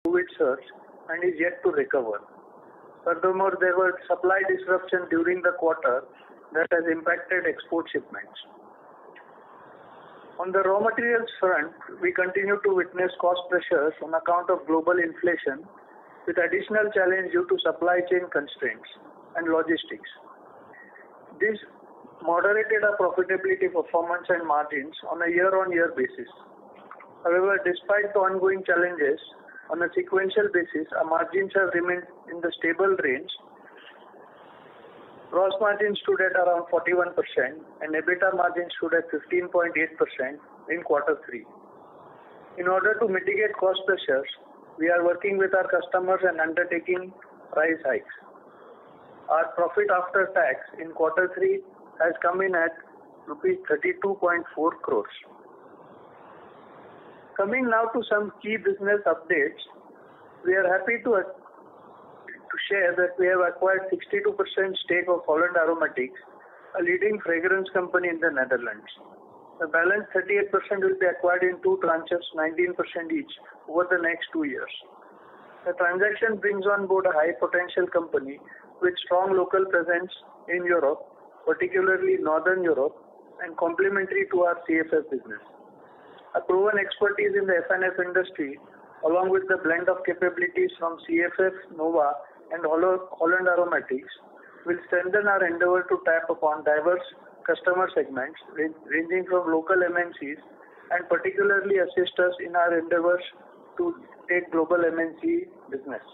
COVID surge and is yet to recover. Furthermore, there were supply disruptions during the quarter that has impacted export shipments. On the raw materials front, we continue to witness cost pressures on account of global inflation with additional challenge due to supply chain constraints and logistics. This moderated our profitability performance and margins on a year-on-year basis. However, despite the ongoing challenges, on a sequential basis, our margins have remained in the stable range. Gross margin stood at around 41% and EBITDA margin stood at 15.8% in quarter 3. In order to mitigate cost pressures, we are working with our customers and undertaking price hikes. Our profit after tax in quarter 3 has come in at rupees 32.4 crores. Coming now to some key business updates, we are happy to share that we have acquired 62% stake of Holland Aromatics, a leading fragrance company in the Netherlands. The balance 38% will be acquired in 2 tranches, 19% each, over the next 2 years. The transaction brings on board a high potential company with strong local presence in Europe, particularly Northern Europe, and complementary to our CFF business. A proven expertise in the F&F industry, along with the blend of capabilities from CFF, Nova, and Holland Aromatics, will strengthen our endeavor to tap upon diverse customer segments ranging from local MNCs and particularly assist us in our endeavors to take global MNC business.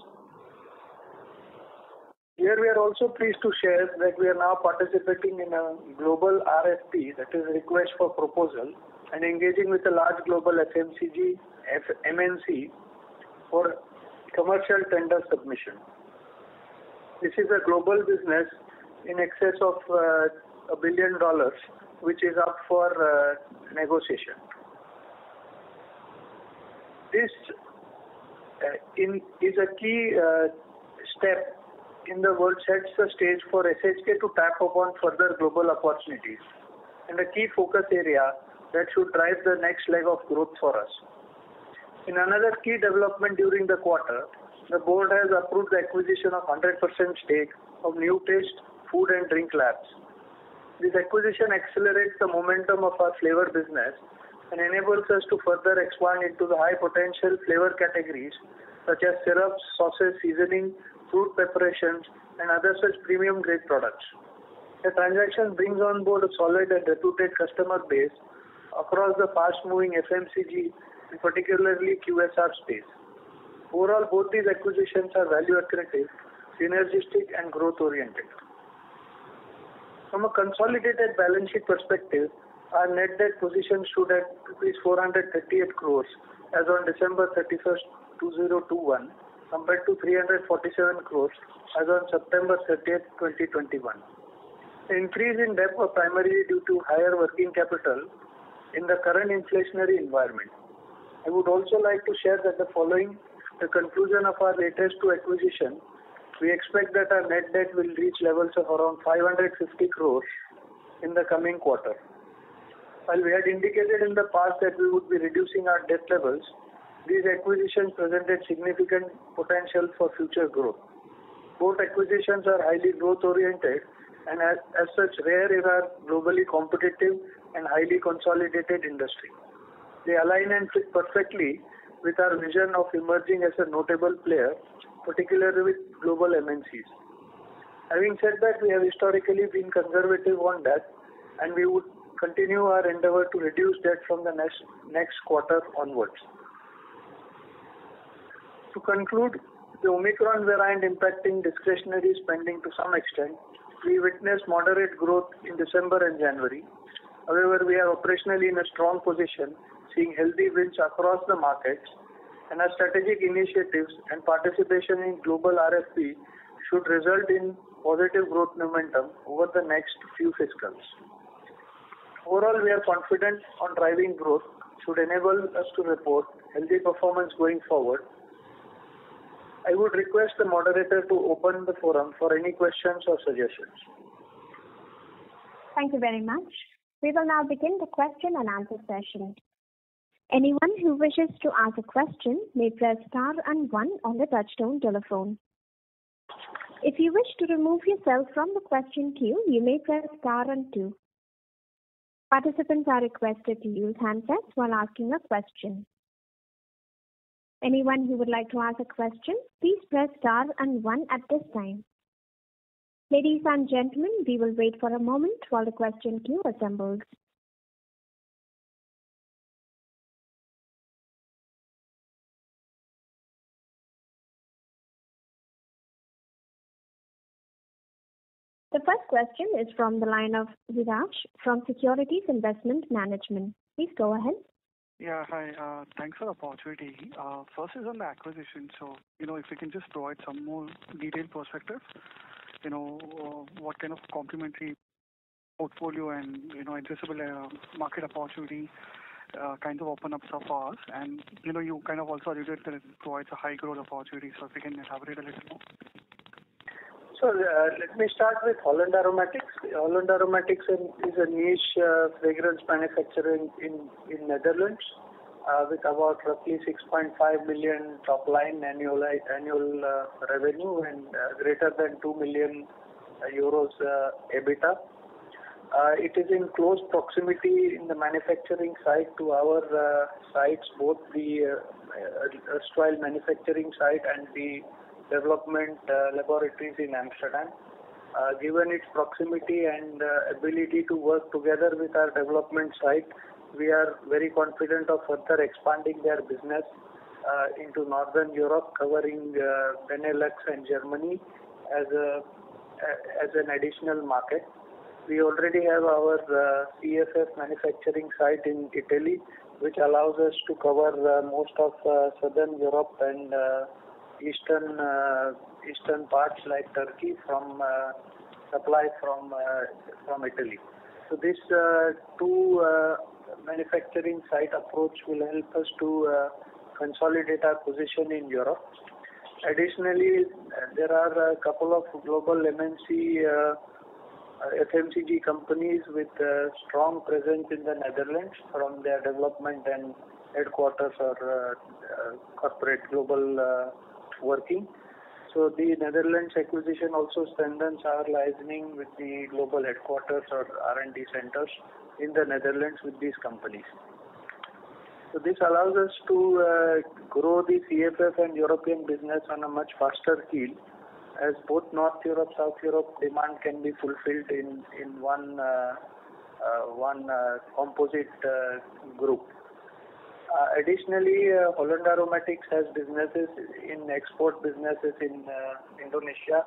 Here we are also pleased to share that we are now participating in a global RFP, that is request for proposal, and engaging with a large global FMCG MNC for commercial tender submission. This is a global business in excess of $1 billion, which is up for negotiation. This is a key step in the world, sets the stage for SHK to tap upon further global opportunities and a key focus area that should drive the next leg of growth for us. In another key development during the quarter, the board has approved the acquisition of 100% stake of New Taste Food and Drink Labs. This acquisition accelerates the momentum of our flavor business and enables us to further expand into the high potential flavor categories such as syrups, sauces, seasoning, fruit preparations, and other such premium grade products. The transaction brings on board a solid and reputed customer base across the fast-moving FMCG and particularly QSR space. Overall, both these acquisitions are value accretive, synergistic, and growth-oriented. From a consolidated balance sheet perspective, our net debt position stood at rupees 438 crores as on December 31st, 2021, compared to 347 crores as on September 30th, 2021. The increase in debt was primarily due to higher working capital in the current inflationary environment. I would also like to share that following the conclusion of our latest 2 acquisitions, we expect that our net debt will reach levels of around 550 crores in the coming quarter. While we had indicated in the past that we would be reducing our debt levels, these acquisitions presented significant potential for future growth. Both acquisitions are highly growth-oriented and as such rare in our globally competitive and highly consolidated industry. They align and fit perfectly with our vision of emerging as a notable player, particularly with global MNCs. Having said that, we have historically been conservative on that, and we would continue our endeavor to reduce debt from the next quarter onwards. To conclude, the Omicron variant impacting discretionary spending to some extent, we witnessed moderate growth in December and January. However, we are operationally in a strong position, seeing healthy wins across the markets, and our strategic initiatives and participation in global RFP should result in positive growth momentum over the next few fiscals. Overall, we are confident on driving growth should enable us to report healthy performance going forward. I would request the moderator to open the forum for any questions or suggestions. Thank you very much. We will now begin the question and answer session. Anyone who wishes to ask a question may press star and one on the touchtone telephone. If you wish to remove yourself from the question queue, you may press star and two. Participants are requested to use handsets while asking a question. Anyone who would like to ask a question, please press star and one at this time. Ladies and gentlemen, we will wait for a moment while the question queue assembles. The first question is from the line of Viraj from Securities Investment Management. Please go ahead. Yeah, hi. Thanks for the opportunity. First is on the acquisition. So, if you can just provide some more detailed perspective, what kind of complementary portfolio and, addressable market opportunity kind of open up so far. And, you kind of also alluded that it provides a high growth opportunity. So if you can elaborate a little more. So let me start with Holland Aromatics. Holland Aromatics is a niche fragrance manufacturer in Netherlands with about roughly 6.5 million top line annual revenue and greater than 2 million euros EBITDA. It is in close proximity in the manufacturing site to our sites, both the erstwhile manufacturing site and the development laboratories in Amsterdam. Given its proximity and ability to work together with our development site, we are very confident of further expanding their business into Northern Europe, covering Benelux and Germany as an additional market. We already have our CFF manufacturing site in Italy, which allows us to cover most of Southern Europe and eastern parts like Turkey from supply from Italy. So this two manufacturing site approach will help us to consolidate our position in Europe. Additionally, there are a couple of global FMCG companies with strong presence in the Netherlands from their development and headquarters or corporate global working. So the Netherlands acquisition also strengthens our liaising with the global headquarters or R&D centers in the Netherlands with these companies. So this allows us to grow the CFF and European business on a much faster keel, as both North Europe, South Europe demand can be fulfilled in one composite group. Additionally, Holland Aromatics has businesses in export businesses in Indonesia,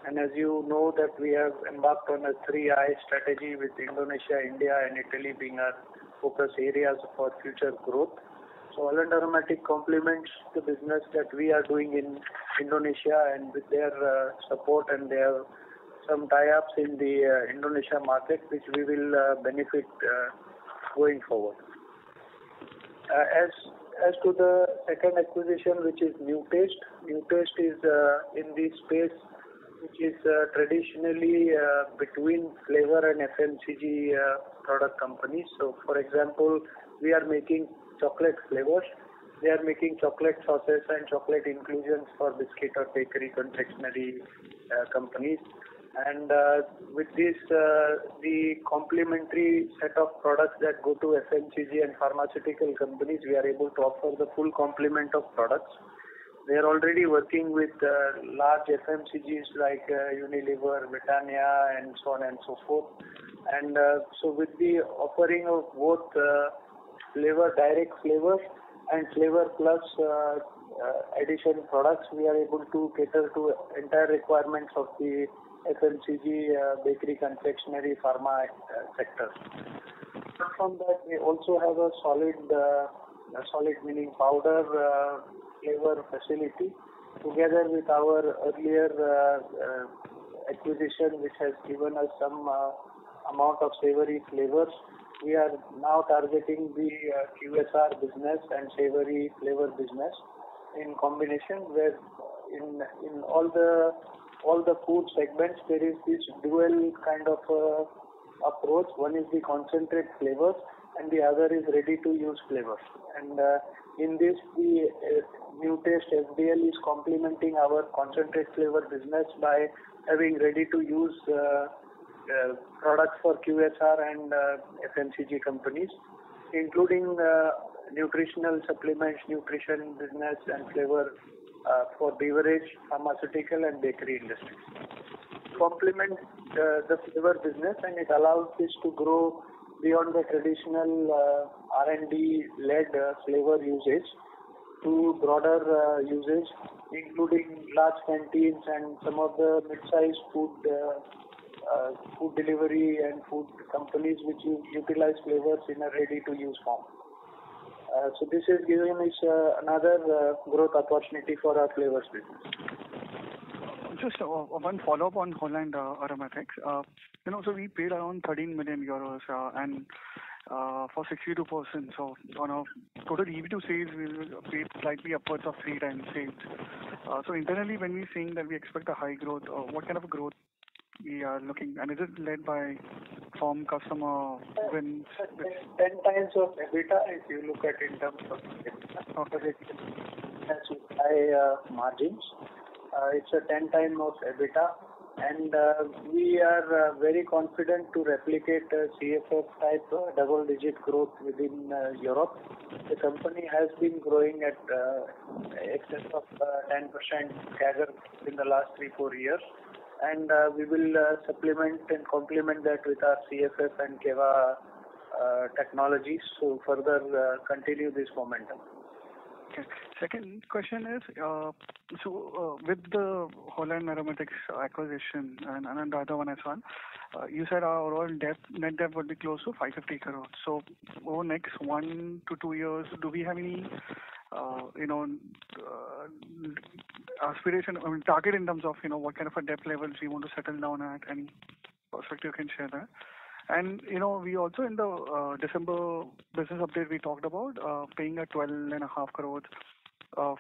and as you know that we have embarked on a 3I strategy with Indonesia, India and Italy being our focus areas for future growth. So Holland Aromatics complements the business that we are doing in Indonesia, and with their support, and they have some tie-ups in the Indonesia market which we will benefit going forward. As to the second acquisition, which is New Taste. New Taste is in the space which is traditionally between flavor and FMCG product companies. So, for example, we are making chocolate flavors. They are making chocolate sauces and chocolate inclusions for biscuit or bakery confectionery companies. And with this, the complementary set of products that go to FMCG and pharmaceutical companies, we are able to offer the full complement of products. They are already working with large FMCGs like Unilever, Britannia, and so on and so forth. And so with the offering of both direct flavors and flavor plus addition products, we are able to cater to entire requirements of the FMCG, bakery, confectionery, pharma sectors. Apart from that, we also have a solid meaning powder flavor facility, together with our earlier acquisition, which has given us some amount of savory flavors. We are now targeting the QSR business and savory flavor business in combination, where in all the food segments there is this dual kind of approach. One is the concentrate flavors, and the other is ready-to-use flavors. And in this, the new taste FDL is complementing our concentrate flavor business by having ready-to-use products for QSR and FMCG companies, including nutritional supplements, nutrition business, and flavor for beverage, pharmaceutical, and bakery industries. Complement the flavor business, and it allows this to grow beyond the traditional R&D-led flavor usage to broader usage, including large canteens and some of the mid-sized food delivery and food companies which utilize flavors in a ready-to-use form. So this is giving us another growth opportunity for our flavors business. Just one follow-up on Holland Aromatics. So we paid around 13 million euros and for 62%. So on a total EV to sales, we will pay slightly upwards of 3 times sales. So internally, when we're saying that we expect a high growth, what kind of growth we are looking, and is it led by from customer wins? 10 times of EBITDA if you look at in terms of EBITDA. Okay. That's with high margins. It's a 10 times of EBITDA, and we are very confident to replicate CFF type double-digit growth within Europe. The company has been growing at excess of 10% CAGR in the last 3-4 years, and we will supplement and complement that with our CFF and KEVA technologies to further continue this momentum. Okay. Second question is, with the Holland Aromatics acquisition and the other one as well, you said our overall net debt would be close to 550 crores. So over next 1 to 2 years, do we have any, aspiration, target in terms of, what kind of a debt levels we want to settle down at? Any perspective you can share there? And, we also in the December business update, we talked about paying a 12.5 crores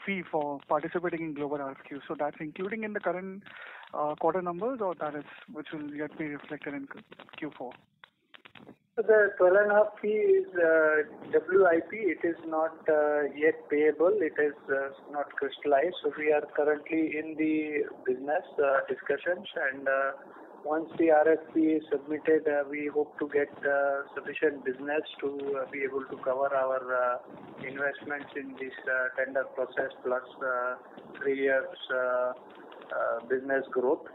fee for participating in global RFQ. So that's including in the current quarter numbers, or that is which will yet be reflected in Q4? So the 12.5 fee is WIP. It is not yet payable. It is not crystallized. So we are currently in the business discussions, and once the RFP is submitted, we hope to get sufficient business to be able to cover our investments in this tender process plus 3 years business growth.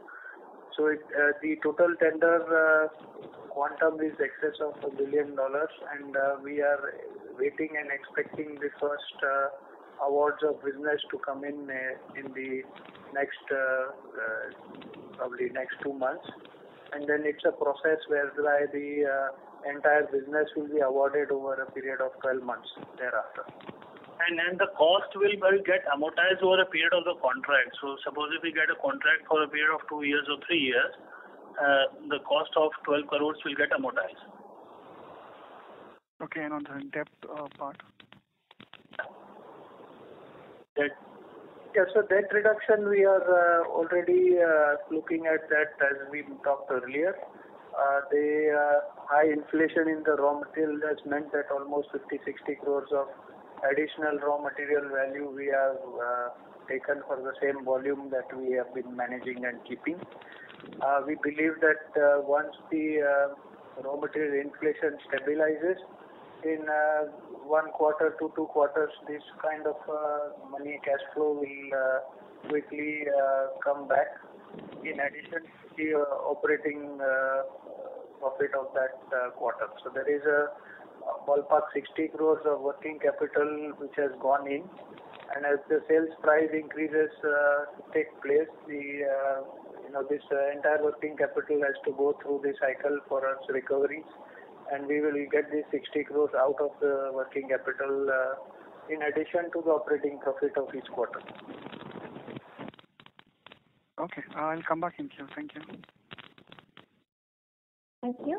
So the total tender quantum is excess of $1 billion, and we are waiting and expecting the first awards of business to come in the next probably next 2 months, and then it's a process whereby the entire business will be awarded over a period of 12 months thereafter. And the cost will get amortized over a period of the contract. So suppose if we get a contract for a period of 2 years or 3 years, the cost of 12 crores will get amortized. Okay, and on the debt part? Yeah, so debt reduction, we are already looking at that as we talked earlier. The high inflation in the raw material has meant that almost 50-60 crores of additional raw material value we have taken for the same volume that we have been managing and keeping. We believe that once the raw material inflation stabilizes, in 1 quarter to 2 quarters, this kind of money cash flow will quickly come back. In addition to the operating profit of that quarter. So there is a ballpark 60 crores of working capital which has gone in, and as the sales price increases take place, this entire working capital has to go through the cycle for its recoveries, and we will get these 60 crores out of the working capital in addition to the operating profit of each quarter. Okay, I'll come back in queue. Thank you. Thank you.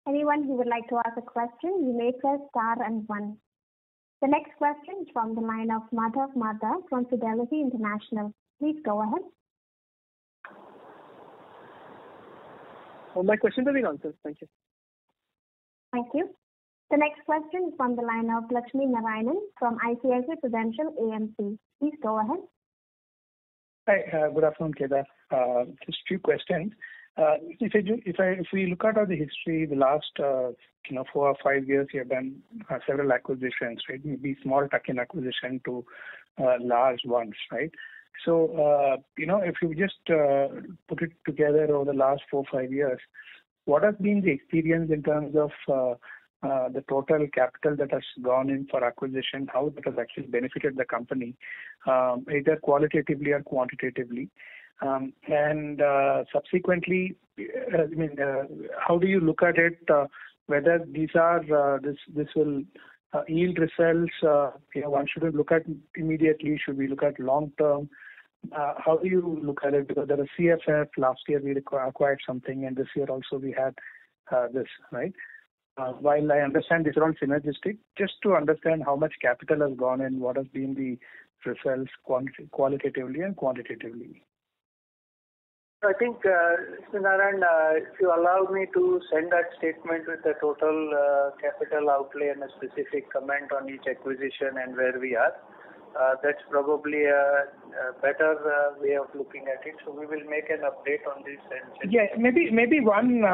Anyone who would like to ask a question, you may press star and 1. The next question is from the line of Madhav Marda from Fidelity International. Please go ahead. My questions have been answered. Thank you. Thank you. The next question is from the line of Lakshmi Narayanan from ICICI Prudential AMC. Please go ahead. Hi, good afternoon, Kedar. Just a few questions. If we look at the history, the last 4 or 5 years, you have done several acquisitions, right? Maybe small tuck-in acquisition to large ones, right? So, if you just put it together over the last 4 or 5 years, what has been the experience in terms of the total capital that has gone in for acquisition, how that has actually benefited the company, either qualitatively or quantitatively? And subsequently, how do you look at it, whether these are, this will yield results, one shouldn't look at immediately, should we look at long term? How do you look at it? Because there was CFF, last year we acquired something, and this year also we had this, right? While I understand these are all synergistic, just to understand how much capital has gone in, what has been the results qualitatively and quantitatively. I think, Narayan, if you allow me to send that statement with the total capital outlay and a specific comment on each acquisition and where we are, that's probably a better way of looking at it. So we will make an update on this. Yeah, maybe one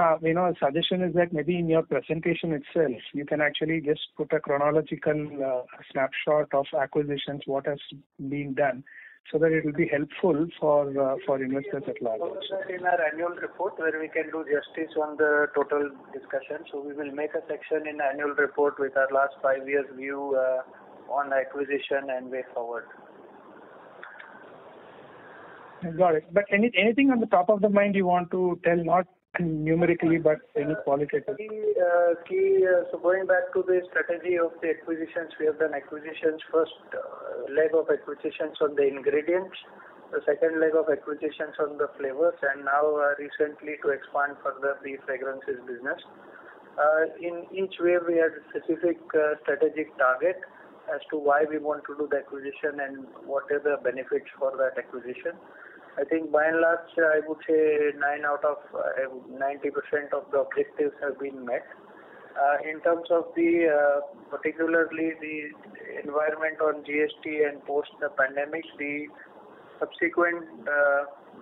suggestion is that maybe in your presentation itself, you can actually just put a chronological snapshot of acquisitions, what has been done, so that it will be helpful for investors at large. In our annual report, where we can do justice on the total discussion, so we will make a section in annual report with our last 5 years view on acquisition and way forward. Got it. But anything on the top of the mind you want to tell, not numerically, but any qualitative? So going back to the strategy of the acquisitions, we have done acquisitions, first leg of acquisitions on the ingredients, the second leg of acquisitions on the flavors, and now recently to expand further the fragrances business. In each wave, we had a specific strategic target as to why we want to do the acquisition and what are the benefits for that acquisition. I think by and large, I would say 90% of the objectives have been met. In terms of the particularly the environment on GST and post the pandemic, the subsequent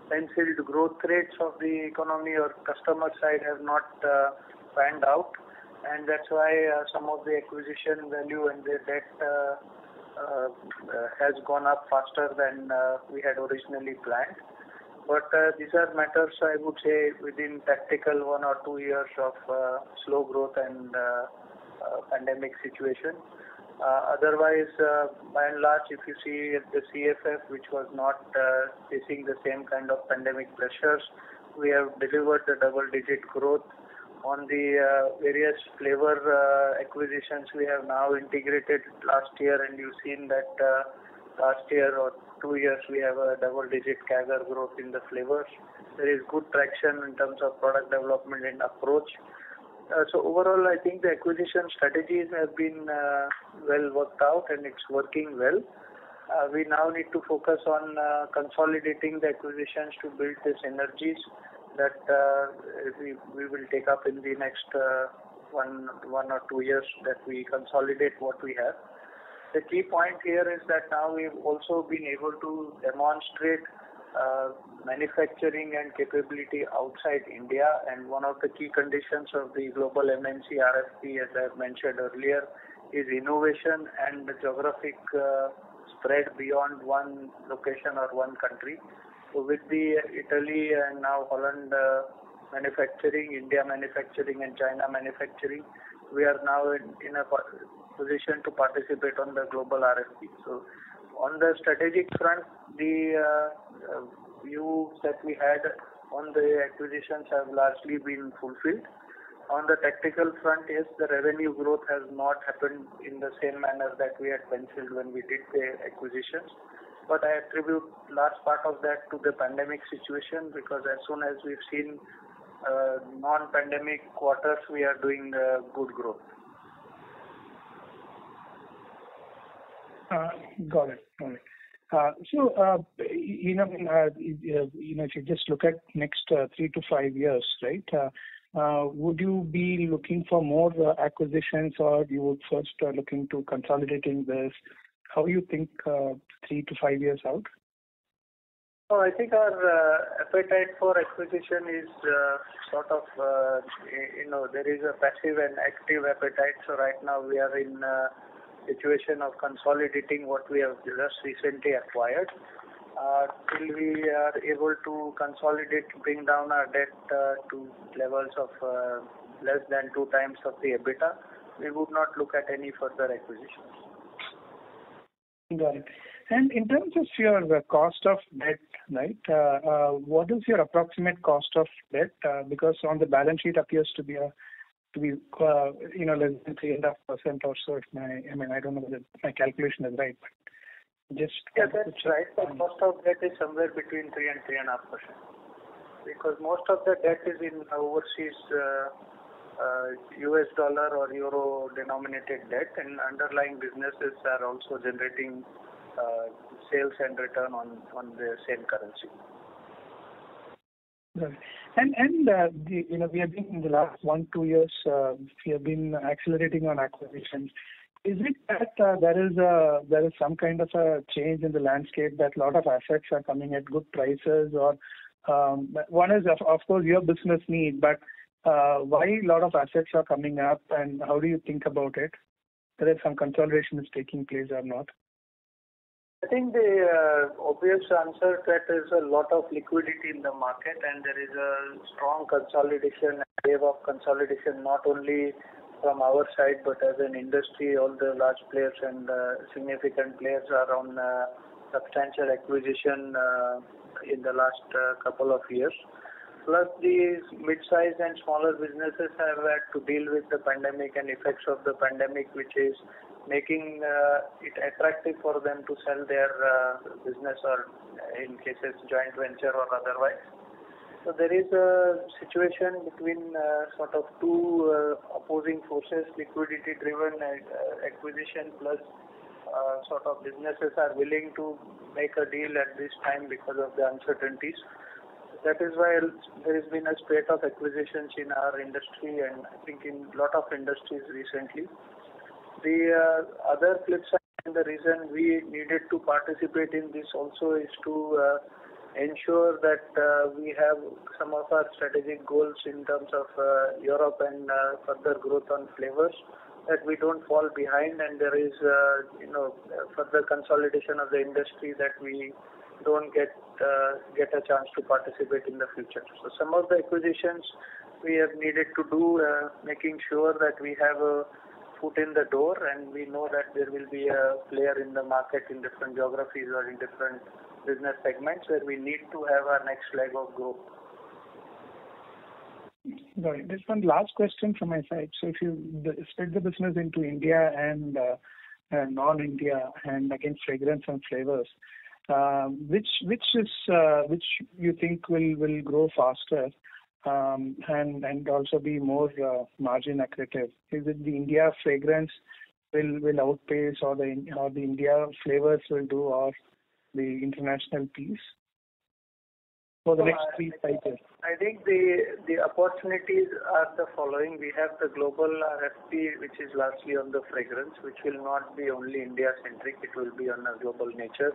penciled growth rates of the economy or customer side have not panned out, and that's why some of the acquisition value and the debt has gone up faster than we had originally planned. But these are matters, I would say, within tactical 1 or 2 years of slow growth and pandemic situation. Otherwise, by and large, if you see the CFF, which was not facing the same kind of pandemic pressures, we have delivered the double-digit growth. On the various flavor acquisitions we have now integrated last year, and you've seen that last year or 2 years we have a double-digit CAGR growth in the flavors. There is good traction in terms of product development and approach. So overall, I think the acquisition strategies have been well worked out and it's working well. We now need to focus on consolidating the acquisitions to build the synergies that we will take up in the next 1 or 2 years, that we consolidate what we have. The key point here is that now we've also been able to demonstrate manufacturing and capability outside India, and one of the key conditions of the global MNC RFP, as I mentioned earlier, is innovation and the geographic spread beyond one location or one country. So with the Italy and now Holland manufacturing, India manufacturing and China manufacturing, we are now in a position to participate on the global RFP. So on the strategic front, the views that we had on the acquisitions have largely been fulfilled. On the tactical front, yes, the revenue growth has not happened in the same manner that we had penciled when we did the acquisitions. But I attribute large part of that to the pandemic situation, because as soon as we've seen non-pandemic quarters, we are doing good growth. Got it. So, if you just look at next 3 to 5 years, right? would you be looking for more acquisitions, or you would first looking to consolidating this? How you think 3 to 5 years out? Oh, I think our appetite for acquisition is sort of, there is a passive and active appetite. So right now we are in a situation of consolidating what we have just recently acquired. Till we are able to consolidate, bring down our debt to levels of less than 2 times of the EBITDA, we would not look at any further acquisitions. Got it. And in terms of your cost of debt, right, what is your approximate cost of debt? Because on the balance sheet appears to be less than 3.5% or so. I don't know whether my calculation is right, but just yeah, that's right. The cost of debt is somewhere between 3 and 3.5%, because most of the debt is in overseas US dollar or euro denominated debt, and underlying businesses are also generating sales and return on the same currency. Right. And we have been in the last 1-2 years, we have been accelerating on acquisitions. Is it that there is some kind of a change in the landscape, that a lot of assets are coming at good prices, or one is of course your business need, but why a lot of assets are coming up, and how do you think about it? Whether some consolidation is taking place or not? I think the obvious answer that there is a lot of liquidity in the market, and there is a strong consolidation, wave of consolidation, not only from our side but as an industry. All the large players and significant players are on substantial acquisition in the last couple of years. Plus, these mid-sized and smaller businesses have had to deal with the pandemic and effects of the pandemic, which is making it attractive for them to sell their business, or in cases joint venture or otherwise. So there is a situation between sort of two opposing forces: liquidity-driven acquisition plus sort of businesses are willing to make a deal at this time because of the uncertainties. That is why there has been a spate of acquisitions in our industry, and I think in a lot of industries recently. The other flip side, and the reason we needed to participate in this also, is to ensure that we have some of our strategic goals in terms of Europe and further growth on flavors, that we don't fall behind, and there is further consolidation of the industry, that we don't get a chance to participate in the future. So some of the acquisitions we have needed to do, making sure that we have a foot in the door, and we know that there will be a player in the market in different geographies or in different business segments where we need to have our next leg of growth. Right. There's one last question from my side. So if you split the business into India and non-India, and again fragrance and flavors, which you think will grow faster and also be more margin accretive? Is it the India fragrance will outpace, or the India flavors will do, or the international piece for the next 3-5 years? I think the opportunities are the following. We have the global RFP, which is largely on the fragrance, which will not be only India-centric, it will be on a global nature.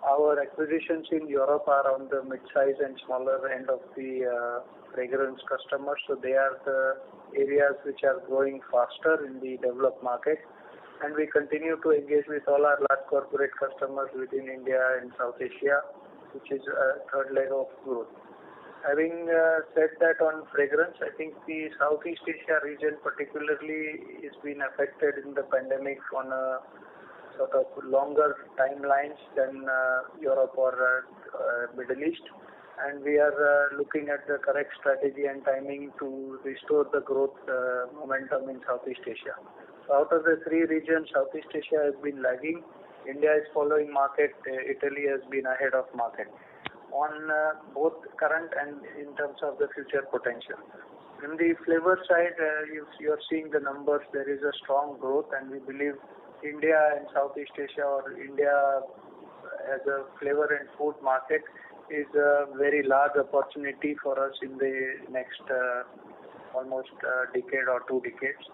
Our acquisitions in Europe are on the mid-size and smaller end of the fragrance customers, so they are the areas which are growing faster in the developed market. And we continue to engage with all our large corporate customers within India and South Asia, which is a third leg of growth. Having said that, on fragrance, I think the Southeast Asia region particularly is being affected in the pandemic on a sort of longer timelines than Europe or Middle East, and we are looking at the correct strategy and timing to restore the growth momentum in Southeast Asia. So out of the 3 regions, Southeast Asia has been lagging, India is following market, Italy has been ahead of market on both current and in terms of the future potential. In the flavor side, you are seeing the numbers, there is a strong growth, and we believe India and Southeast Asia, or India as a flavor and food market, is a very large opportunity for us in the next almost a decade or 2 decades,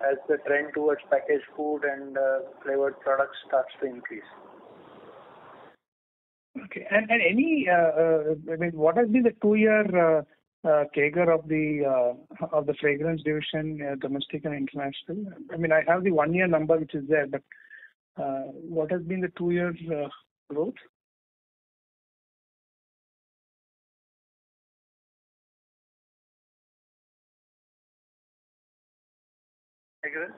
as the trend towards packaged food and flavored products starts to increase. Okay. And any, I mean, what has been the 2-year CAGR of the fragrance division, domestic and international? I mean, I have the 1-year number which is there, but what has been the 2-year growth? Fragrance?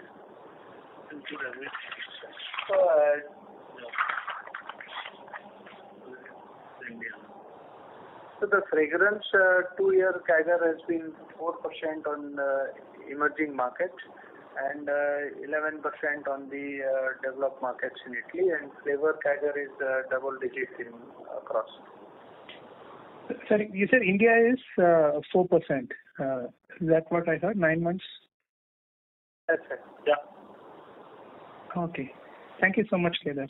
So the fragrance 2-year CAGR has been 4% on emerging markets and 11% on the developed markets in Italy, and flavor CAGR is double digit in across. Sorry, you said India is 4%. Is that what I heard? 9 months? That's it. Yeah. Okay. Thank you so much, Kedar.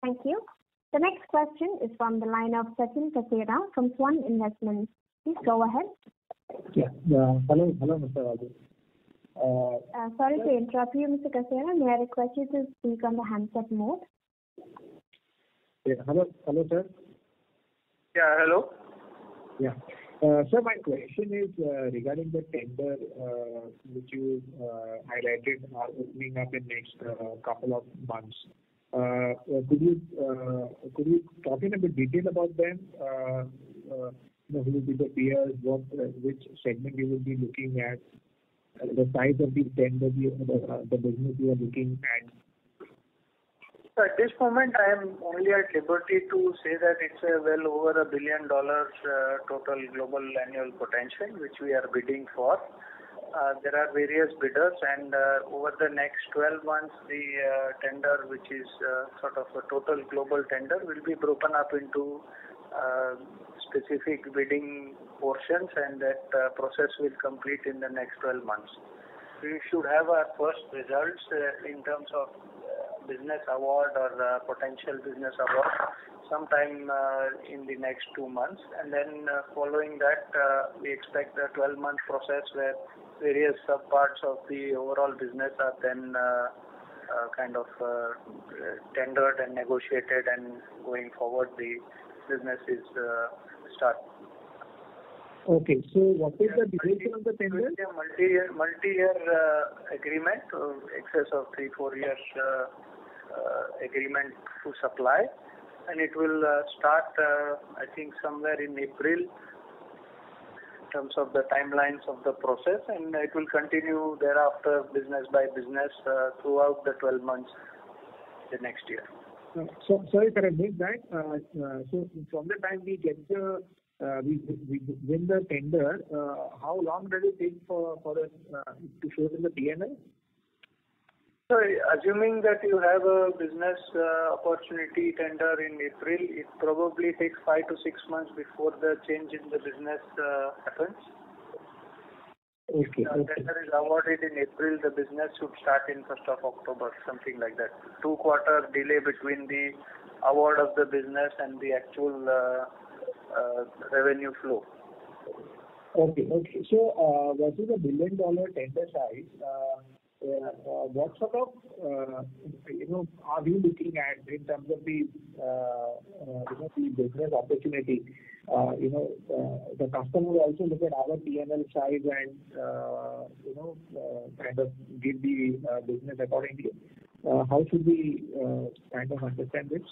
Thank you. The next question is from the line of Sachin Kasera from Swan Investments. Please go ahead. Yeah. Hello, Mr. Raju. Sorry to interrupt you, Mr. Kasera. May I request you to speak on the handset mode? Yeah. Hello, sir. Yeah, hello. Yeah. Sir, my question is regarding the tender which you highlighted are opening up in next couple of months. Could you talk in a bit detail about them? Who will be the peers? Which segment you will be looking at? The size of the tender, the business you are looking at. So at this moment, I am only at liberty to say that it's a well over $1 billion total global annual potential which we are bidding for. There are various bidders, and over the next 12 months, the tender, which is sort of a total global tender, will be broken up into specific bidding portions, and that process will complete in the next 12 months. We should have our first results in terms of business award or potential business award sometime in the next 2 months, and then following that, we expect a 12-month process where various subparts of the overall business are then kind of tendered and negotiated, and going forward the business is start. Okay, so what is the duration of the tender? Multi-year agreement, excess of 3-4 years agreement to supply, and it will start I think somewhere in April in terms of the timelines of the process, and it will continue thereafter business by business throughout the 12 months the next year. So sorry for I missed that. So from the time we get the we win the tender, how long does it take for us to show in the P&L? So assuming that you have a business opportunity tender in April, it probably takes 5 to 6 months before the change in the business happens. Okay. The tender is awarded in April, the business should start in 1st of October, something like that. 2-quarter delay between the award of the business and the actual revenue flow. Okay. So, what is the $1 billion tender size? What sort of, are we looking at in terms of the, the business opportunity? The customer will also look at our P&L size and, kind of give the business accordingly. How should we kind of understand this?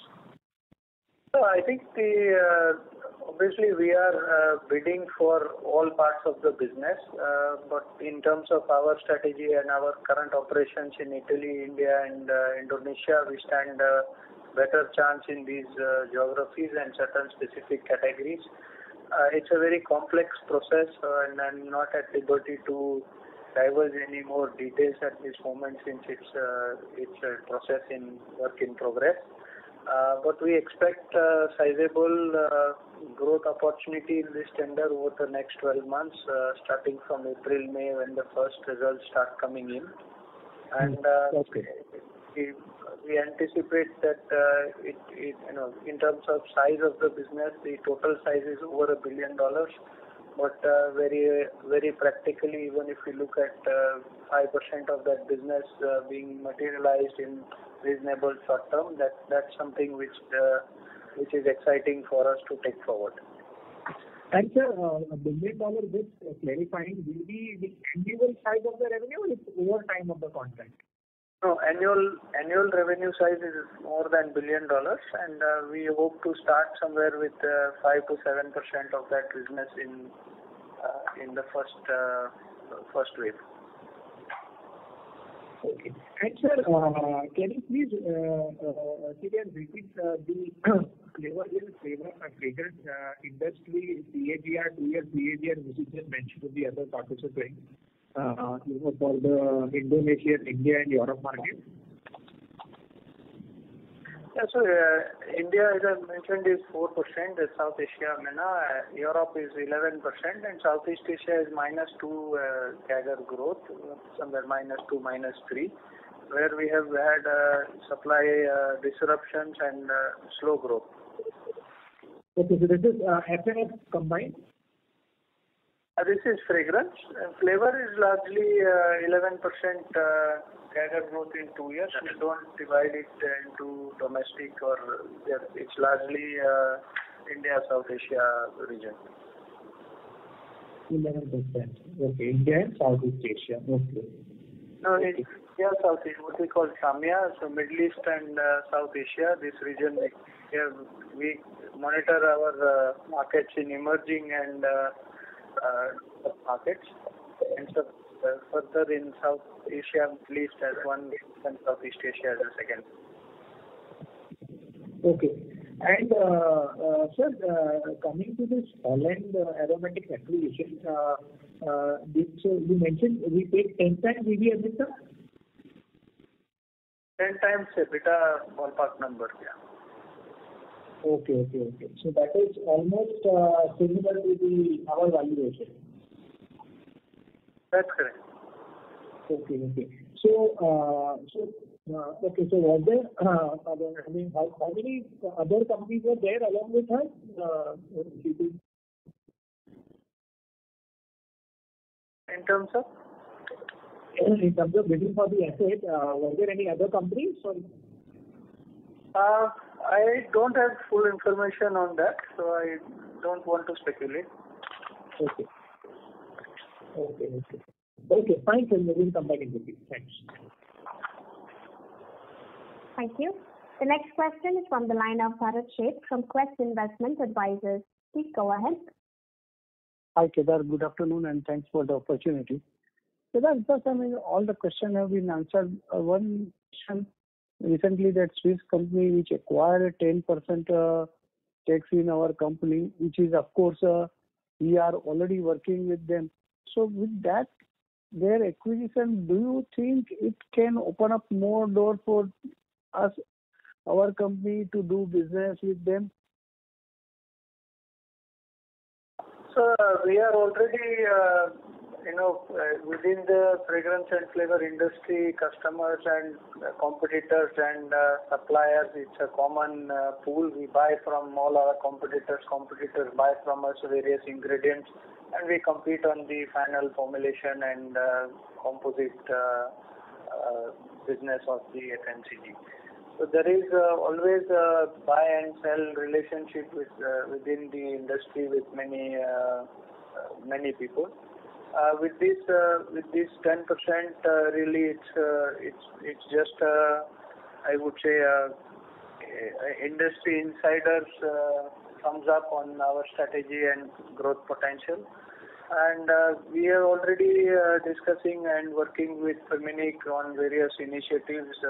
So I think obviously we are bidding for all parts of the business, but in terms of our strategy and our current operations in Italy, India and Indonesia, we stand a better chance in these geographies and certain specific categories. It's a very complex process, and I'm not at liberty to divulge any more details at this moment since it's a process in work in progress. But we expect sizable growth opportunity in this tender over the next 12 months, starting from April, May, when the first results start coming in. And okay. we anticipate that in terms of size of the business, the total size is over $1 billion. But very practically, even if we look at 5% of that business being materialized in reasonable short term, that's something which is exciting for us to take forward. And sir, $1 billion, just clarifying, will be the annual size of the revenue or it's over time of the contract? No, annual revenue size is more than $1 billion, and we hope to start somewhere with 5 to 7% of that business in the first wave. Okay. And sir, can you please repeat the fragrance industry CAGR, 2-year CAGR, which is just mentioned to the other participants, for the Indonesia, India, and Europe market? Yeah, so India, as I mentioned, is 4%, South Asia, MENA, Europe is 11%, and Southeast Asia is -2 CAGR growth, somewhere -2, -3, where we have had supply disruptions and slow growth. Okay, so this is F&F combined? This is fragrance. Flavor is largely 11% CAGR growth in 2 years. We don't divide it into domestic or it's largely India, South Asia region. 11%. Okay, India and Southeast Asia. Okay. No, it's India, South Asia, what we call SAMIA, so Middle East and South Asia. This region, we monitor our markets in emerging and markets, and so further in South Asia, Middle East as one, and Southeast Asia as a second. Okay. And sir, coming to this Holland Aromatics acquisition, so you mentioned we paid 10 times EBITDA? 10 times EBITDA, ballpark number, yeah. Okay. So that is almost similar to our valuation. That's correct. Okay. So was there, I mean, how many other companies were there along with us? In terms of? In terms of bidding for the asset, were there any other companies? Sorry. I don't have full information on that, so I don't want to speculate. Okay. Okay, fine, sir. We will come back in the queue. Thanks. Thank you. The next question is from the line of Bharat Sheth from Quest Investment Advisors. Please go ahead. Hi, Kedar. Good afternoon, and thanks for the opportunity. Kedar, first, all the questions have been answered. One question, recently that Swiss company which acquired 10% stakes in our company, which is, of course, we are already working with them. So with that, their acquisition, do you think it can open up more doors for us, our company, to do business with them? So we are already, within the fragrance and flavor industry, customers and competitors and suppliers, it's a common pool. We buy from all our competitors. Competitors buy from us various ingredients, and we compete on the final formulation and composite business of the FMCG. So there is always a buy and sell relationship within the industry with many people. With this 10%, really it's just I would say industry insiders thumbs up on our strategy and growth potential. And we are already discussing and working with Munich on various initiatives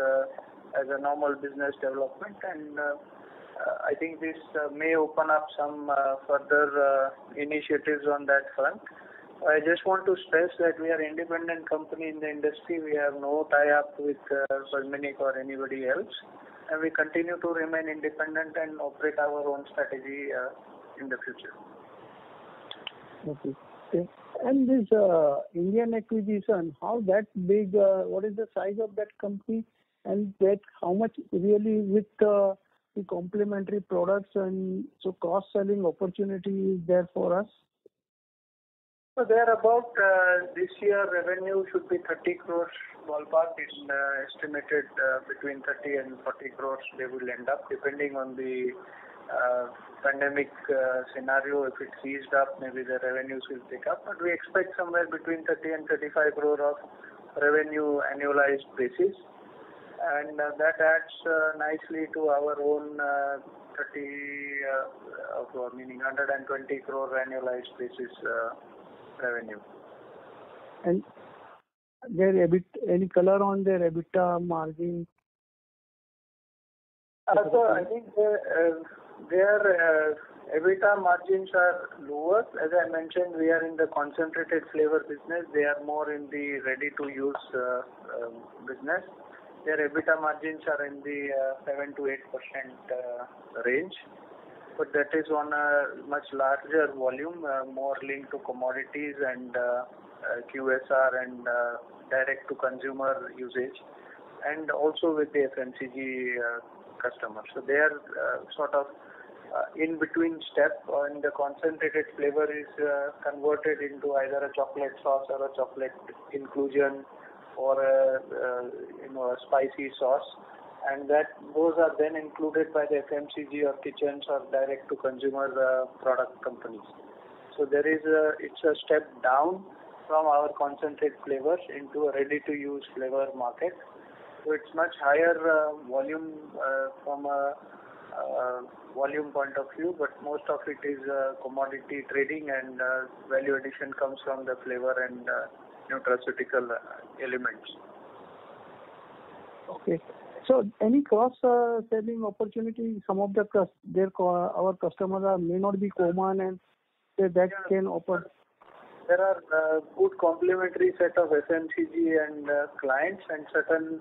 as a normal business development, and I think this may open up some further initiatives on that front. I just want to stress that we are an independent company in the industry. We have no tie-up with Munich or anybody else, and we continue to remain independent and operate our own strategy in the future. Okay. And this Indian acquisition, how that big, what is the size of that company? and that how much really with the complementary products, and so cross-selling opportunity is there for us? So there about this year revenue should be 30 crores ballpark. It's estimated between 30 and 40 crores they will end up depending on the pandemic scenario. If it's eased up, maybe the revenues will pick up. But we expect somewhere between 30 and 35 crore of revenue annualized basis. And that adds nicely to our own meaning 120 crore annualized basis revenue. And their EBIT, any color on their EBITDA margin? So I think their EBITDA margins are lower. As I mentioned, we are in the concentrated flavor business. They are more in the ready-to-use business. Their EBITDA margins are in the 7 to 8% range. But that is on a much larger volume, more linked to commodities and QSR and direct-to-consumer usage, and also with the FMCG customers. So they are sort of in between step, and the concentrated flavor is converted into either a chocolate sauce or a chocolate inclusion or a spicy sauce. And those are then included by the FMCG or kitchens or direct-to-consumer product companies. So it's a step down from our concentrate flavors into a ready-to-use flavor market. So it's much higher volume from a volume point of view, but most of it is commodity trading, and value addition comes from the flavor and nutraceutical elements. Okay. So any cross-selling opportunity, some of our customers may not be common, and that can open. There are good complementary set of FMCG and clients, and certain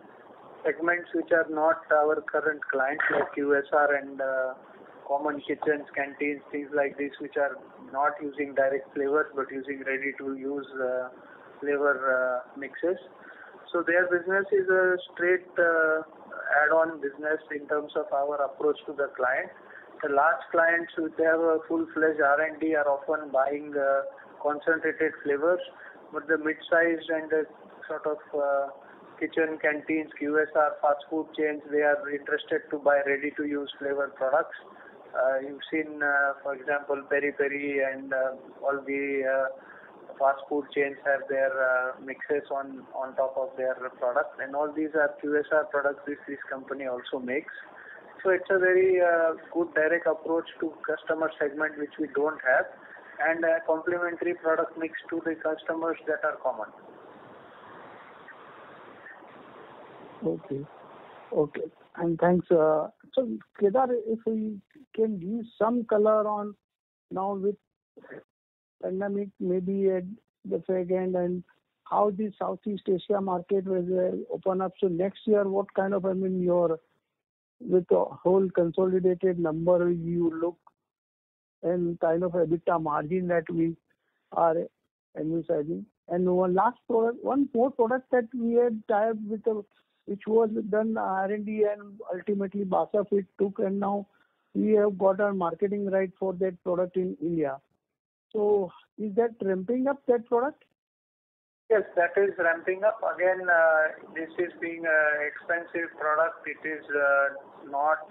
segments which are not our current clients like QSR and common kitchens, canteens, things like this, which are not using direct flavors but using ready-to-use flavor mixes. So their business is a straight add-on business in terms of our approach to the client. The large clients, if they have a full-fledged R&D, are often buying concentrated flavors, but the mid-sized and the sort of kitchen, canteens, QSR, fast food chains, they are interested to buy ready-to-use flavor products. You've seen, for example, Peri Peri and all the fast food chains have their mixes on top of their product, and all these are QSR products which this company also makes. So it's a very good direct approach to customer segment which we don't have, and a complementary product mix to the customers that are common. Okay. And thanks. So Kedar, if we can give some color on now with pandemic maybe at the fag end, and how the Southeast Asia market will open up. So next year, what kind of, your with the whole consolidated number you look, and kind of EBITDA margin that we are envisaging. And one more product that we had tied with which was done R&D, and ultimately Basaf took, and now we have got our marketing right for that product in India. So is that ramping up, that product? Yes, that is ramping up. Again, this is being an expensive product. It is not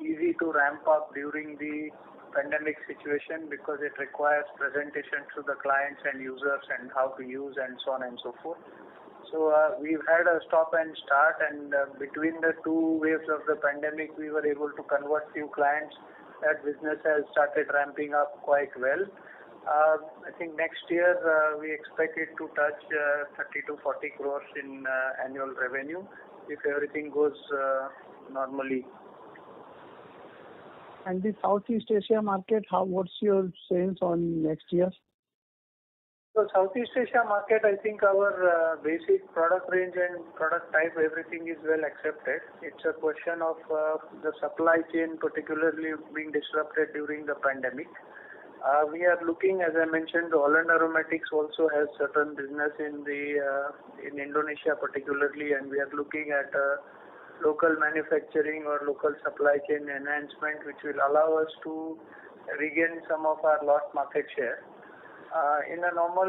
easy to ramp up during the pandemic situation because it requires presentation to the clients and users and how to use and so on and so forth. So we've had a stop and start, and between the two waves of the pandemic, we were able to convert few clients. That business has started ramping up quite well. I think next year we expect it to touch 30 to 40 crores in annual revenue if everything goes normally. And the Southeast Asia market, what's your sense on next year? So Southeast Asia market, I think our basic product range and product type, everything is well accepted. It's a question of the supply chain particularly being disrupted during the pandemic. We are looking, as I mentioned, the Holland Aromatics also has certain business in Indonesia particularly, and we are looking at local manufacturing or local supply chain enhancement, which will allow us to regain some of our lost market share. In a normal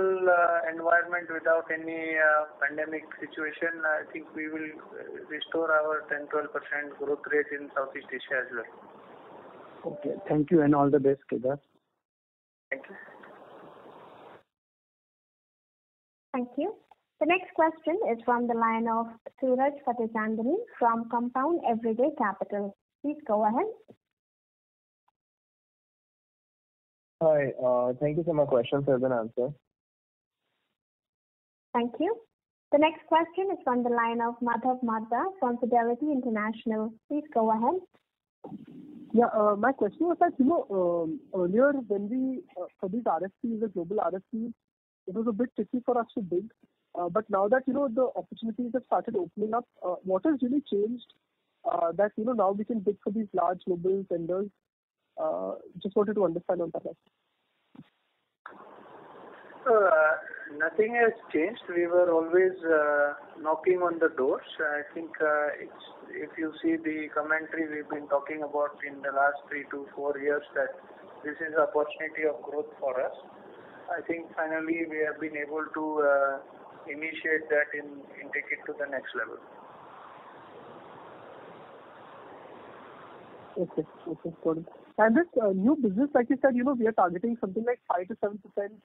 environment without any pandemic situation, I think we will restore our 10-12% growth rate in Southeast Asia as well. Okay. Thank you and all the best, Kedar. Thank you. Thank you. The next question is from the line of Suraj Fatehchandani from Compound Everyday Capital. Please go ahead. Hi, thank you for my questions have been answered. Thank you. The next question is from the line of Madhav Marda from Fidelity International. Please go ahead. Yeah, my question was that, earlier when we, for these RFPs, the global RFPs, it was a bit tricky for us to bid. But now that, the opportunities have started opening up, what has really changed that, now we can bid for these large global tenders? Just wanted to understand on that. Nothing has changed. We were always knocking on the doors. I think if you see the commentary we've been talking about in the last 3 to 4 years, that this is an opportunity of growth for us. I think finally we have been able to initiate that and take it to the next level. Okay, got it. And this new business, like you said, we are targeting something like 5 to 7%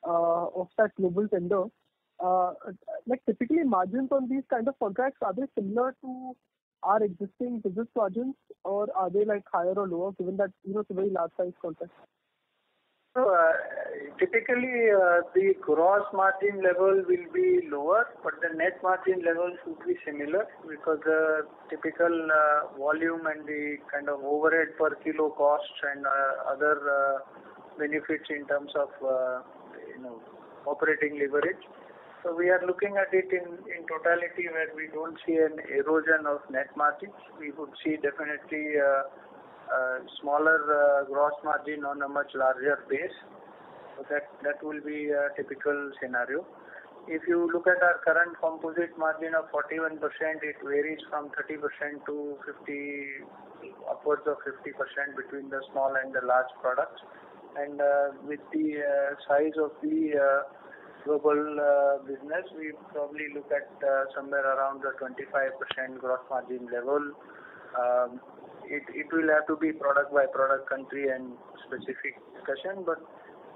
of that global tender. Like typically margins on these kind of contracts, are they similar to our existing business margins, or are they like higher or lower, given that it's a very large size contract? So, typically the gross margin level will be lower, but the net margin level should be similar, because the typical volume and the kind of overhead per kilo costs and other benefits in terms of operating leverage. So we are looking at it in totality, where we don't see an erosion of net margins. We would see definitely smaller gross margin on a much larger base. So that will be a typical scenario. If you look at our current composite margin of 41%, it varies from 30% to 50, upwards of 50% between the small and the large products. And with the size of the global business, we probably look at somewhere around the 25% gross margin level. It will have to be product by product, country and specific discussion, but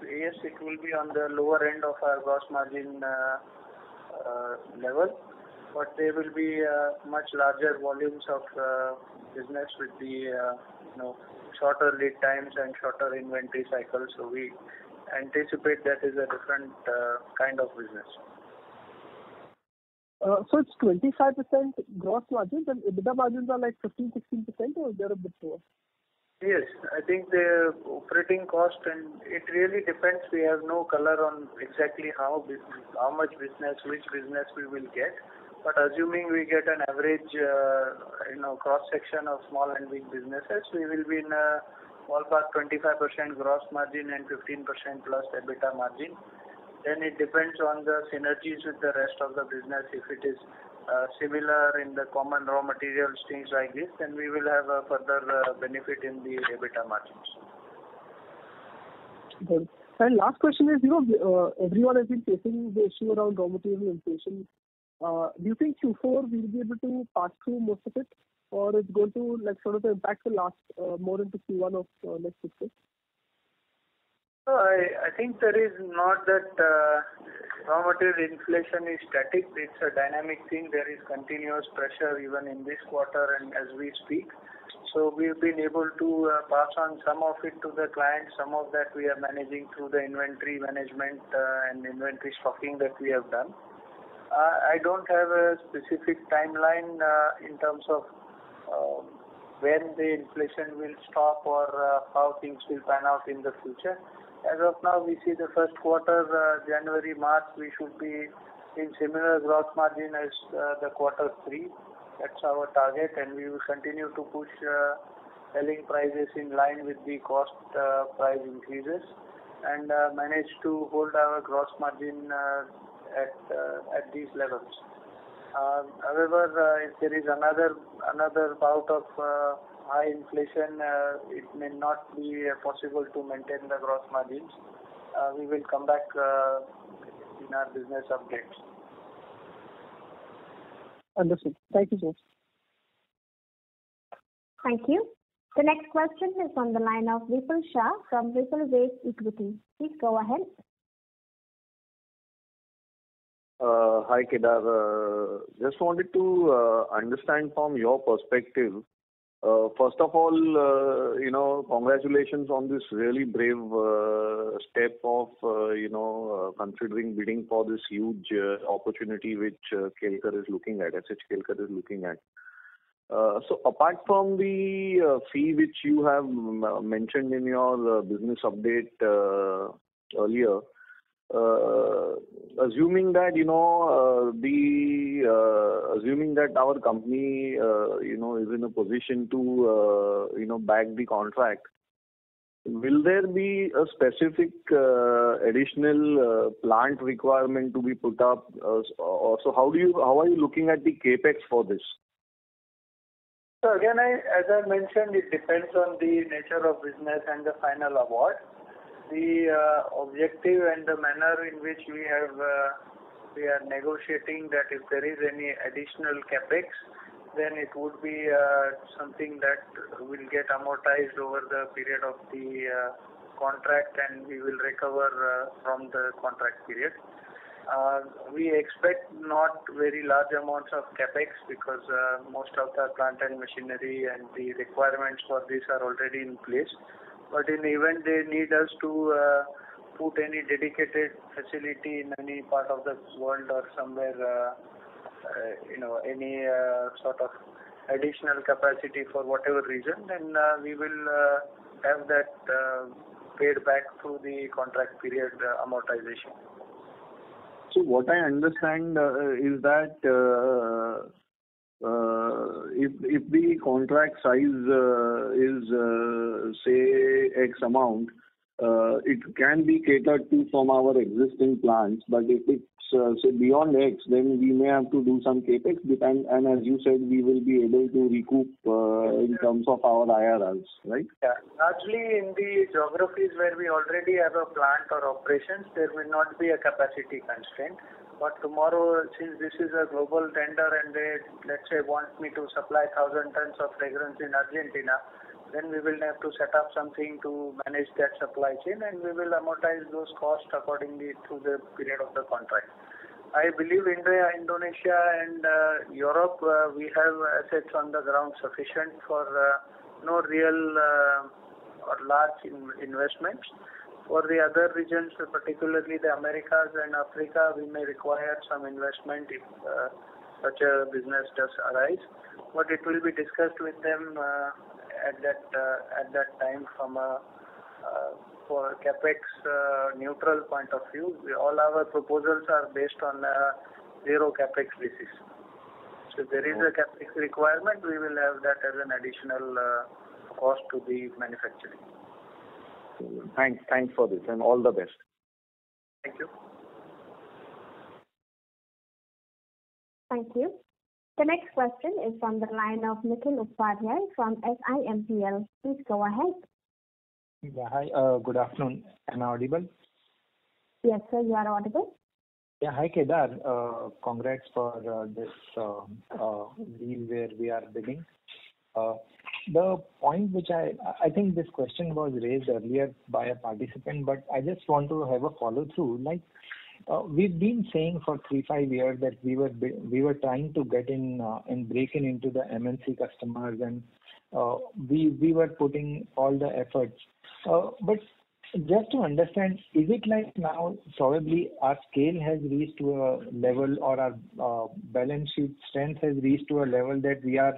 yes, it will be on the lower end of our gross margin level, but there will be much larger volumes of business with the shorter lead times and shorter inventory cycles. So we anticipate that is a different kind of business. So it's 25% gross margins, and EBITDA margins are like 15-16%, or they're a bit lower? Yes, I think the operating cost, and it really depends. We have no color on exactly how much business, which business we will get. But assuming we get an average, cross section of small and big businesses, we will be in a ballpark 25% gross margin and 15% plus EBITDA margin. Then it depends on the synergies with the rest of the business. If it is similar in the common raw materials, things like this, then we will have a further benefit in the EBITDA margins. Good. And last question is, everyone has been facing the issue around raw material inflation. Do you think Q4 will be able to pass through most of it, or it's going to impact the last more into Q1 of next fiscal? I think there is not that raw material inflation is static. It's a dynamic thing. There is continuous pressure even in this quarter and as we speak. So we've been able to pass on some of it to the clients. Some of that we are managing through the inventory management and inventory stocking that we have done. I don't have a specific timeline in terms of when the inflation will stop or how things will pan out in the future. As of now, we see the first quarter, January, March, we should be in similar gross margin as the quarter 3. That's our target, and we will continue to push selling prices in line with the cost price increases and manage to hold our gross margin at these levels. However, if there is another bout of high inflation, it may not be possible to maintain the gross margins. We will come back in our business updates. Understood. Thank you, sir. Thank you. The next question is on the line of Vipul Shah from Vipul Wave Equity. Please go ahead. Hi, Kedar. Just wanted to understand from your perspective. First of all, congratulations on this really brave step of, considering bidding for this huge opportunity which Kelkar is looking at, SH Kelkar is looking at. So apart from the fee which you have mentioned in your business update earlier, assuming that assuming that our company is in a position to bag the contract, will there be a specific additional plant requirement to be put up? So how are you looking at the capex for this? So again, as I mentioned, it depends on the nature of business and the final award. The objective and the manner in which we are negotiating that if there is any additional capex, then it would be something that will get amortized over the period of the contract, and we will recover from the contract period. We expect not very large amounts of capex because most of the plant and machinery and the requirements for this are already in place. But in the event they need us to put any dedicated facility in any part of the world or somewhere, any sort of additional capacity for whatever reason, then we will have that paid back through the contract period amortization. So what I understand is that if the contract size is say X amount, it can be catered to from our existing plants. But if it's say beyond X, then we may have to do some capex. And as you said, we will be able to recoup in terms of our IRRs, right? Yeah. Largely in the geographies where we already have a plant or operations, there will not be a capacity constraint. But tomorrow, since this is a global tender and they, let's say, want me to supply 1,000 tons of fragrance in Argentina, then we will have to set up something to manage that supply chain, and we will amortize those costs accordingly through the period of the contract. I believe India, Indonesia and Europe, we have assets on the ground sufficient for no real or large investments. For the other regions, particularly the Americas and Africa, we may require some investment if such a business does arise. But it will be discussed with them at that time from a for capex neutral point of view. All our proposals are based on zero capex basis. So if there is a capex requirement, we will have that as an additional cost to the manufacturing. Thanks for this, and all the best. Thank you. Thank you. The next question is from the line of Nikhil Upadhyay from SIMPL. Please go ahead. Yeah, hi. Good afternoon. Am I audible? Yes, sir, you are audible. Yeah, hi, Kedar. Congrats for this deal where we are bidding. The point which I think this question was raised earlier by a participant, but I just want to have a follow through. Like we've been saying for 3-5 years that we were trying to get in and break into the MNC customers, and we were putting all the efforts. But just to understand, is it like now probably our scale has reached to a level, or our balance sheet strength has reached to a level that we are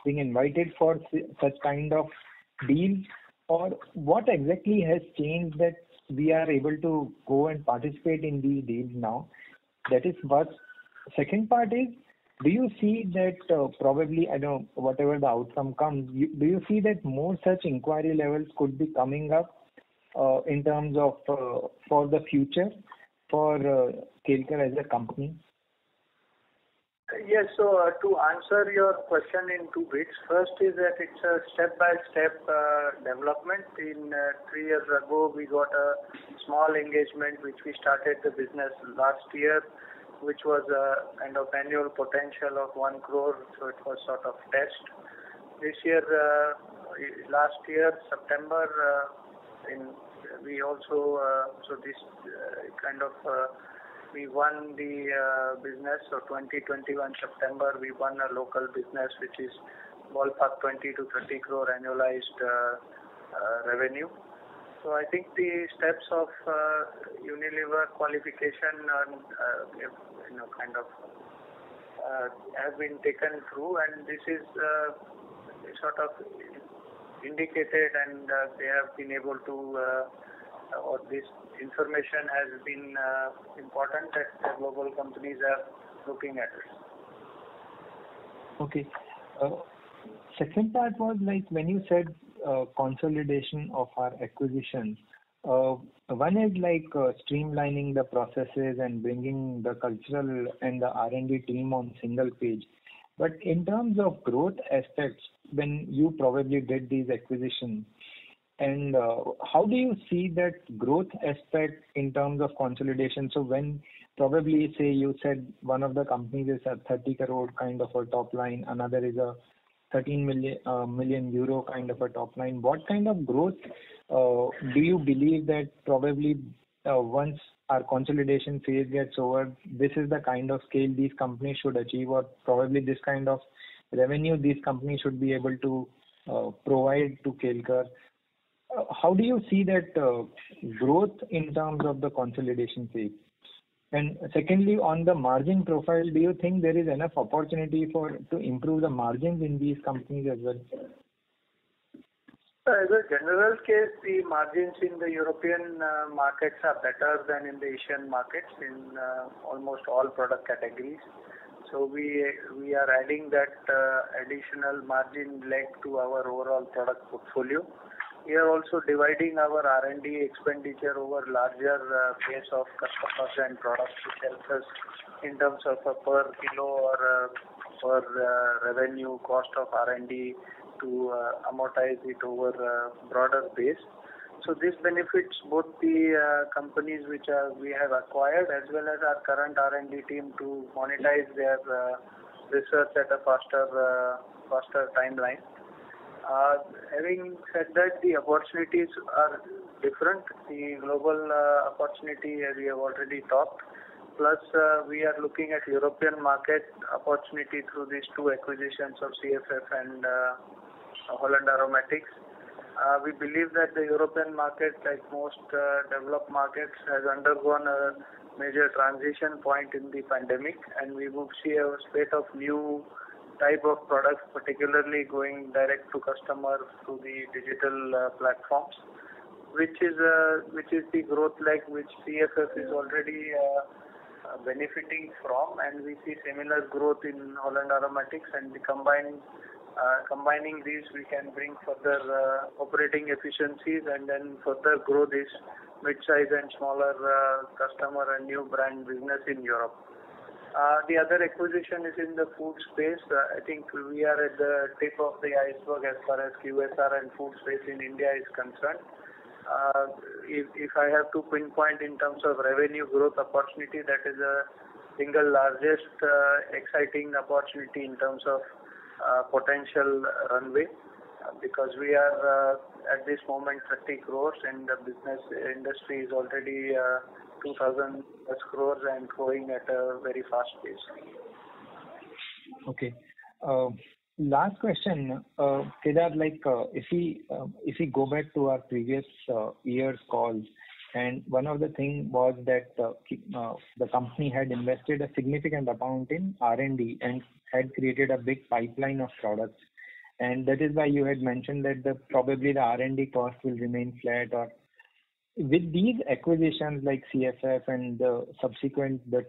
being invited for such kind of deals, or what exactly has changed that we are able to go and participate in these deals now? That is first. Second part is, do you see that probably, I don't know, whatever the outcome comes, do you see that more such inquiry levels could be coming up in terms of for the future for Kelkar as a company? Yes. So to answer your question in two bits, first is that it's a step-by-step development. In 3 years ago, we got a small engagement which we started the business last year, which was a kind of annual potential of 1 crore. So it was sort of test. This year, last year September, we also we won the business. So 2021 September, we won a local business which is ballpark 20 to 30 crore annualized revenue. So I think the steps of Unilever qualification have been taken through, and this is sort of indicated, and they have been able to, or this information has been important that the global companies are looking at it. Okay. Second part was like when you said consolidation of our acquisitions. One is like streamlining the processes and bringing the cultural and the R&D team on single page. But in terms of growth aspects, when you probably did these acquisitions, and how do you see that growth aspect in terms of consolidation? So when probably say you said one of the companies is a 30 crore kind of a top line, another is a 13 million euro kind of a top line. What kind of growth do you believe that probably once our consolidation phase gets over, this is the kind of scale these companies should achieve, or probably this kind of revenue these companies should be able to provide to Kelkar? How do you see that growth in terms of the consolidation phase? And secondly, on the margin profile, do you think there is enough opportunity to improve the margins in these companies as well? As a general case, the margins in the European markets are better than in the Asian markets in almost all product categories. So we are adding that additional margin leg to our overall product portfolio. We are also dividing our R&D expenditure over larger base of customers and products, which helps us in terms of a per kilo or per revenue cost of R&D to amortize it over a broader base. So this benefits both the companies which we have acquired as well as our current R&D team to monetize their research at a faster timeline. Having said that, the opportunities are different. The global opportunity, as we have already talked, plus we are looking at European market opportunity through these two acquisitions of CFF and Holland Aromatics. We believe that the European market, like most developed markets, has undergone a major transition point in the pandemic, and we will see a spate of new type of products, particularly going direct to customer through the digital platforms, which is the growth leg which CFF is already benefiting from, and we see similar growth in Holland Aromatics, and combining these, we can bring further operating efficiencies and then further grow this mid-size and smaller customer and new brand business in Europe. The other acquisition is in the food space. I think we are at the tip of the iceberg as far as QSR and food space in India is concerned. If I have to pinpoint in terms of revenue growth opportunity, that is the single largest exciting opportunity in terms of potential runway, because we are at this moment 30 crores and the business industry is already 2,000 plus crores and growing at a very fast pace. Okay. Last question, Kedar, if we go back to our previous year's calls, and one of the things was that the company had invested a significant amount in R&D and had created a big pipeline of products, and that is why you had mentioned that probably the R&D cost will remain flat. Or with these acquisitions like CFF and the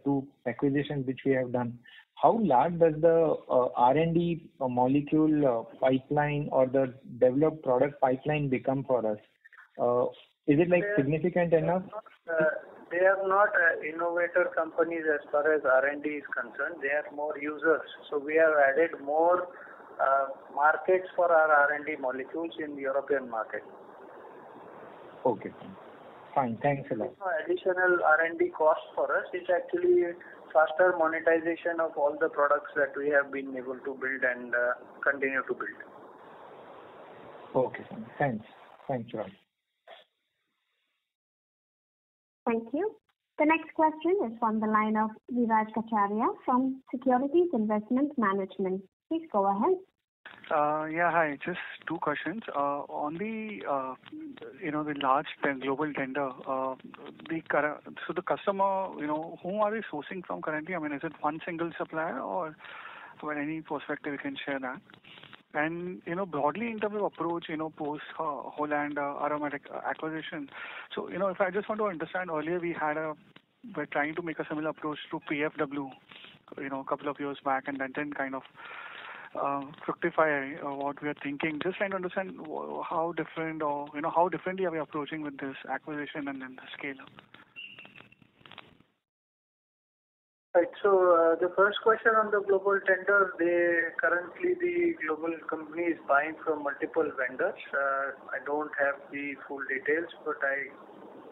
two acquisitions which we have done, how large does the R&D molecule pipeline or the developed product pipeline become for us? Is it significant enough? They are not innovator companies as far as R&D is concerned. They are more users. So we have added more markets for our R&D molecules in the European market. Okay. Fine. Thanks a lot. Additional R&D cost for us is actually faster monetization of all the products that we have been able to build and continue to build. Okay. Thanks. Thanks, Ram. Thank you. The next question is from the line of Viraj Kacharia from Securities Investment Management. Please go ahead. Yeah, hi. Just two questions. On the the large global tender, the customer, whom are they sourcing from currently? I mean, is it one single supplier or any perspective you can share that? And broadly in terms of approach, post Holland Aromatics acquisition. So if I just want to understand, earlier we're trying to make a similar approach to PFW, a couple of years back, and that didn't kind of fructify what we are thinking. Just trying to understand how different or how differently are we approaching with this acquisition and then the scale up. Right. So the first question on the global tender, currently the global company is buying from multiple vendors. I don't have the full details, but I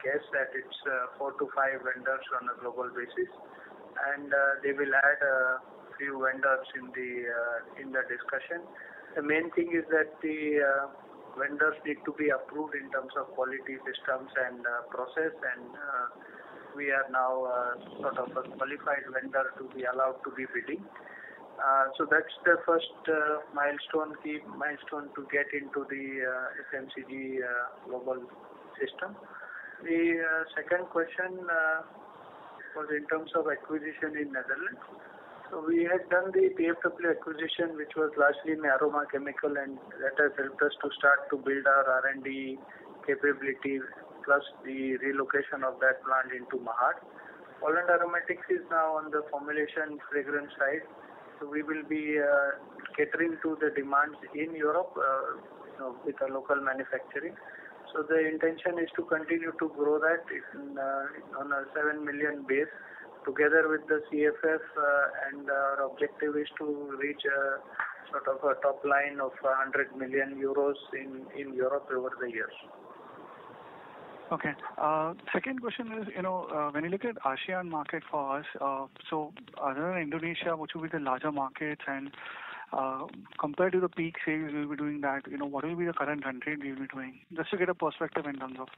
guess that it's 4 to 5 vendors on a global basis, and they will add a few vendors in the discussion. The main thing is that the vendors need to be approved in terms of quality systems and process, and we are now sort of a qualified vendor to be allowed to be bidding. So that's the first key milestone to get into the FMCG global system. The second question was in terms of acquisition in Netherlands. So we had done the PFW acquisition, which was largely in aroma chemical, and that has helped us to start to build our R&D capability, plus the relocation of that plant into Mahad. Holland Aromatics is now on the formulation fragrance side, so we will be catering to the demands in Europe with a local manufacturing. So the intention is to continue to grow that on a 7 million base, together with the CFF, and our objective is to reach a sort of a top line of 100 million euros in Europe over the years. Okay. Second question is, when you look at ASEAN market for us, so other than Indonesia, which will be the larger markets, and compared to the peak sales we'll be doing that, what will be the current run rate we'll be doing? Just to get a perspective in terms of.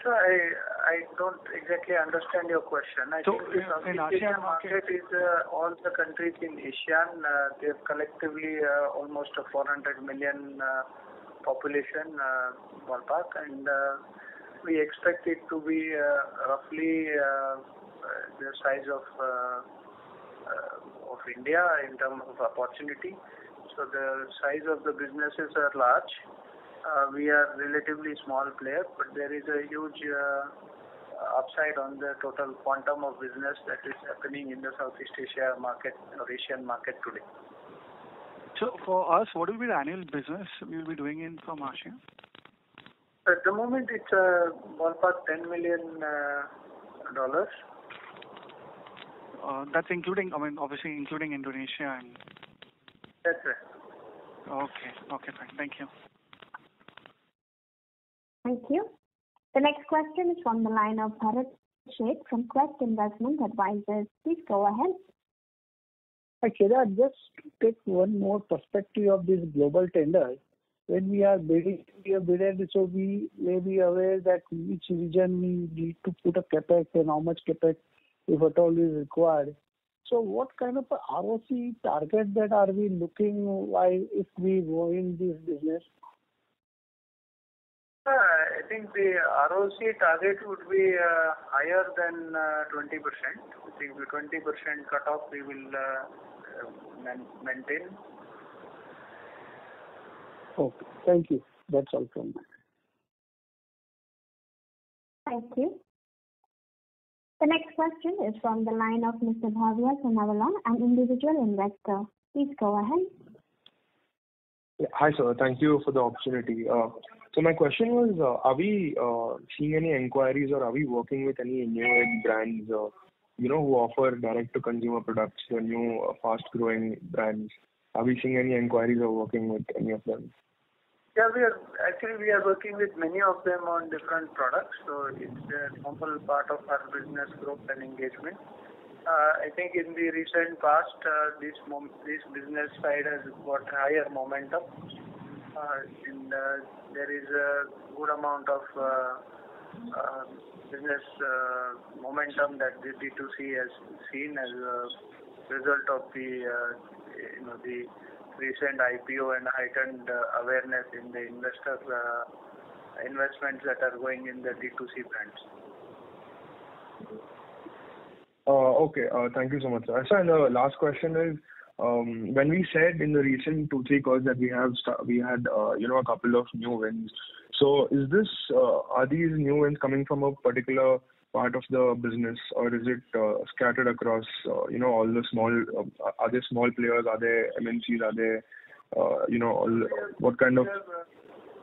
So I don't exactly understand your question. I think the ASEAN market is all the countries in ASEAN. They have collectively almost a 400 million population ballpark, and we expect it to be roughly the size of India in terms of opportunity. So the size of the businesses are large. We are relatively small player, but there is a huge upside on the total quantum of business that is happening in the Southeast Asia market or Asian market today. So for us, what will be the annual business we will be doing from ASEAN? At the moment, it's a ballpark $10 million. That's including, obviously including Indonesia and. That's right. Okay, fine. Thank you. Thank you. The next question is from the line of Bharat Sheth from Quest Investment Advisors. Please go ahead. Hi, Kedar, just to take one more perspective of this global tender. When we are bidding, so we may be aware that which region we need to put a capex and how much capex, if at all, is required. So what kind of a ROC target that are we looking while if we go in this business? I think the ROC target would be higher than 20%. I think the 20% cutoff we will maintain. Okay, thank you. That's all from me. Thank you. The next question is from the line of Mr. Bhavya Sanavala, an individual investor. Please go ahead. Hi, sir. Thank you for the opportunity. So my question was, are we seeing any inquiries or are we working with any new age brands, who offer direct-to-consumer products, the new fast-growing brands? Are we seeing any inquiries or working with any of them? Yeah, we are working with many of them on different products. So it's a normal part of our business growth and engagement. I think in the recent past, this business side has got higher momentum. There is a good amount of business momentum that the D2C has seen as a result of the recent IPO and heightened awareness in the investments that are going in the D2C brands. Okay. Thank you so much, sir. And the last question is, when we said in the recent 2-3 calls that we had a couple of new wins. So is this are these new wins coming from a particular part of the business, or is it scattered across all the small? Are there small players? Are there MNCs? Are there what kind of?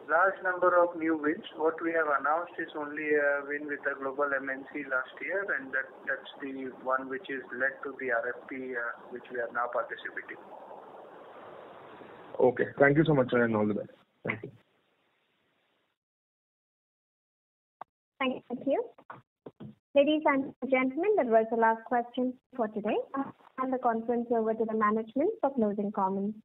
Large number of new wins. What we have announced is only a win with a global MNC last year, and that's the one which is led to the RFP which we are now participating. Okay. Thank you so much, sir, and all the best. Thank you. Thank you. Ladies and gentlemen, that was the last question for today. And the conference over to the management for closing comments.